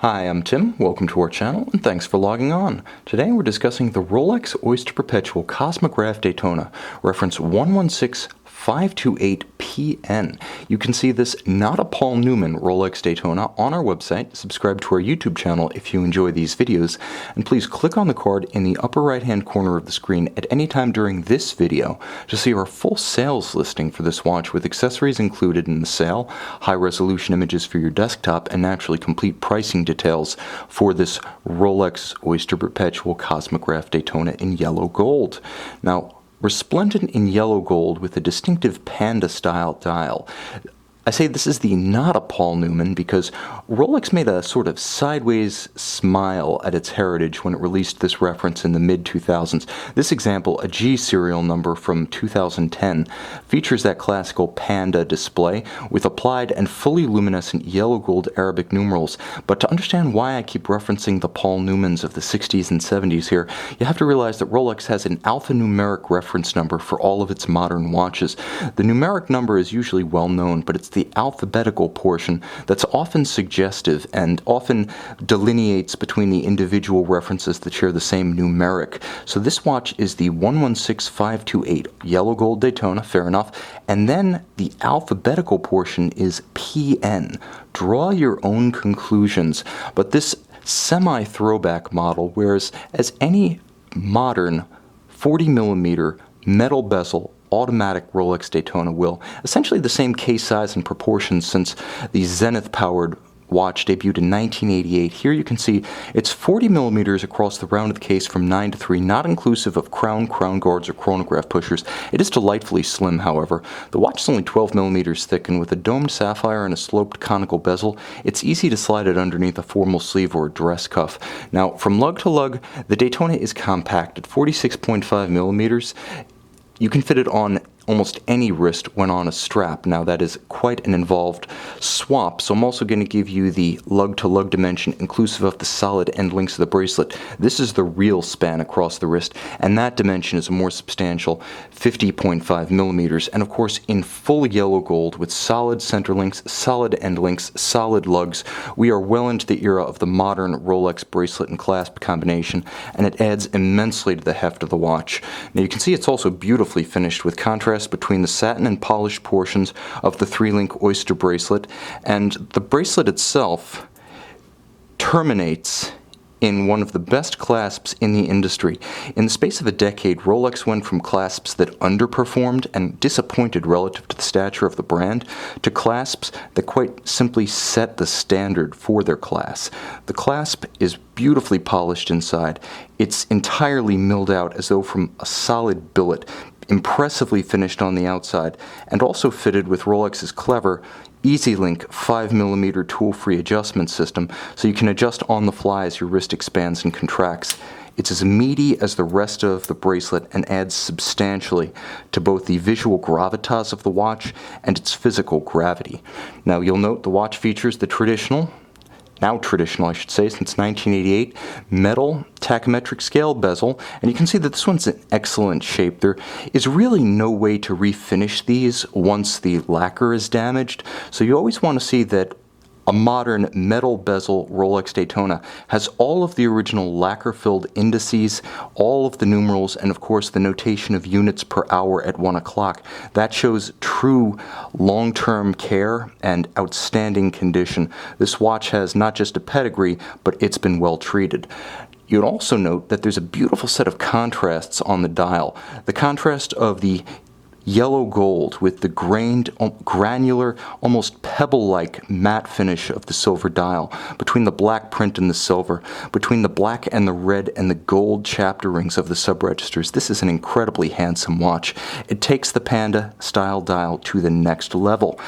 Hi, I'm Tim. Welcome to our channel, and thanks for logging on. Today we're discussing the Rolex Oyster Perpetual Cosmograph Daytona, reference 116528PN. You can see this not a Paul Newman Rolex Daytona on our website. Subscribe to our YouTube channel if you enjoy these videos, and please click on the card in the upper right-hand corner of the screen at any time during this video to see our full sales listing for this watch with accessories included in the sale, high-resolution images for your desktop, and naturally complete pricing details for this Rolex Oyster Perpetual Cosmograph Daytona in yellow gold. Now, resplendent in yellow gold with a distinctive Panda style dial. I say this is the not a Paul Newman because Rolex made a sort of sideways smile at its heritage when it released this reference in the mid-2000s. This example, a G serial number from 2010, features that classical Panda display with applied and fully luminescent yellow gold Arabic numerals. But to understand why I keep referencing the Paul Newmans of the 60s and 70s here, you have to realize that Rolex has an alphanumeric reference number for all of its modern watches. The numeric number is usually well known, but it's the alphabetical portion that's often suggestive and often delineates between the individual references that share the same numeric. So this watch is the 116528 yellow gold Daytona, fair enough, and then the alphabetical portion is PN. Draw your own conclusions, but this semi-throwback model wears as any modern 40mm metal bezel automatic Rolex Daytona will. Essentially the same case size and proportions since the Zenith-powered watch debuted in 1988. Here you can see it's 40mm across the round of the case from 9 to 3, not inclusive of crown guards, or chronograph pushers. It is delightfully slim, however. The watch is only 12mm thick, and with a domed sapphire and a sloped conical bezel, it's easy to slide it underneath a formal sleeve or a dress cuff. Now, from lug to lug, the Daytona is compact at 46.5mm. You can fit it on almost any wrist when on a strap. Now that is quite an involved swap, so I'm also going to give you the lug-to-lug dimension inclusive of the solid end links of the bracelet. This is the real span across the wrist, and that dimension is a more substantial 50.5mm, and of course in full yellow gold with solid center links, solid end links, solid lugs. We are well into the era of the modern Rolex bracelet and clasp combination, and it adds immensely to the heft of the watch. Now you can see it's also beautifully finished with contrast between the satin and polished portions of the 3-link Oyster bracelet, and the bracelet itself terminates in one of the best clasps in the industry. In the space of a decade, Rolex went from clasps that underperformed and disappointed relative to the stature of the brand to clasps that quite simply set the standard for their class. The clasp is beautifully polished inside. It's entirely milled out as though from a solid billet, impressively finished on the outside, and also fitted with Rolex's clever EasyLink 5mm tool-free adjustment system, so you can adjust on the fly as your wrist expands and contracts. It's as meaty as the rest of the bracelet and adds substantially to both the visual gravitas of the watch and its physical gravity. Now you'll note the watch features the traditional, now traditional I should say, since 1988, metal tachymetric scale bezel, and you can see that this one's in excellent shape. There is really no way to refinish these once the lacquer is damaged, so you always want to see that a modern metal bezel Rolex Daytona has all of the original lacquer-filled indices, all of the numerals, and of course the notation of units per hour at 1 o'clock. That shows true long-term care and outstanding condition. This watch has not just a pedigree, but it's been well treated. You'll also note that there's a beautiful set of contrasts on the dial. The contrast of the yellow gold with the grained, granular, almost pebble-like matte finish of the silver dial, between the black print and the silver, between the black and the red and the gold chapter rings of the sub-registers. This is an incredibly handsome watch. It takes the Panda style dial to the next level.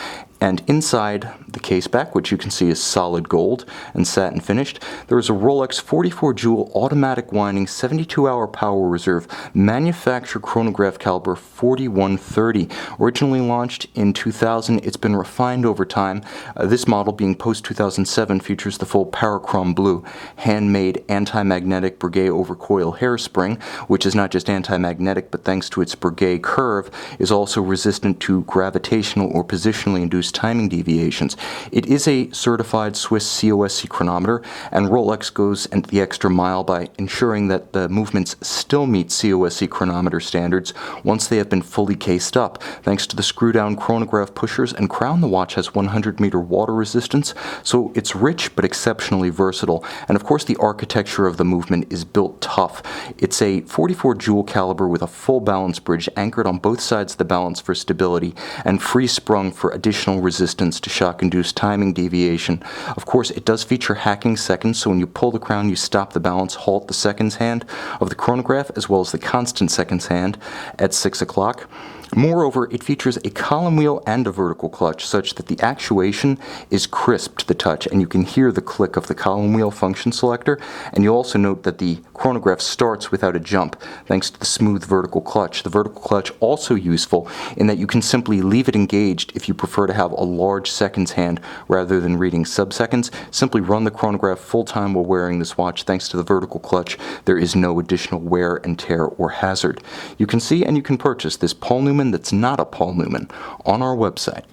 And inside the case back, which you can see is solid gold and satin finished, there is a Rolex 44 jewel automatic winding 72-hour power reserve manufactured chronograph caliber 4130. Originally launched in 2000, it's been refined over time. This model, being post-2007, features the full Parachrom Blue handmade anti-magnetic Breguet overcoil hairspring, which is not just anti-magnetic, but thanks to its Breguet curve, is also resistant to gravitational or positionally induced induce timing deviations. It is a certified Swiss COSC chronometer, and Rolex goes the extra mile by ensuring that the movements still meet COSC chronometer standards once they have been fully cased up. Thanks to the screw-down chronograph pushers and crown, the watch has 100-meter water resistance, so it's rich but exceptionally versatile. And of course, the architecture of the movement is built tough. It's a 44 jewel caliber with a full balance bridge anchored on both sides of the balance for stability and free sprung for additional resistance to shock-induced timing deviation. Of course, it does feature hacking seconds, so when you pull the crown, you stop the balance, halt the seconds hand of the chronograph, as well as the constant seconds hand at 6 o'clock. Moreover, it features a column wheel and a vertical clutch, such that the actuation is crisp to the touch, and you can hear the click of the column wheel function selector. And you'll also note that the chronograph starts without a jump, thanks to the smooth vertical clutch. The vertical clutch also useful in that you can simply leave it engaged if you prefer to have a large seconds hand rather than reading sub-seconds. Simply run the chronograph full time while wearing this watch. Thanks to the vertical clutch, there is no additional wear and tear or hazard. You can see and you can purchase this Paul Newman that's not a Paul Newman on our website.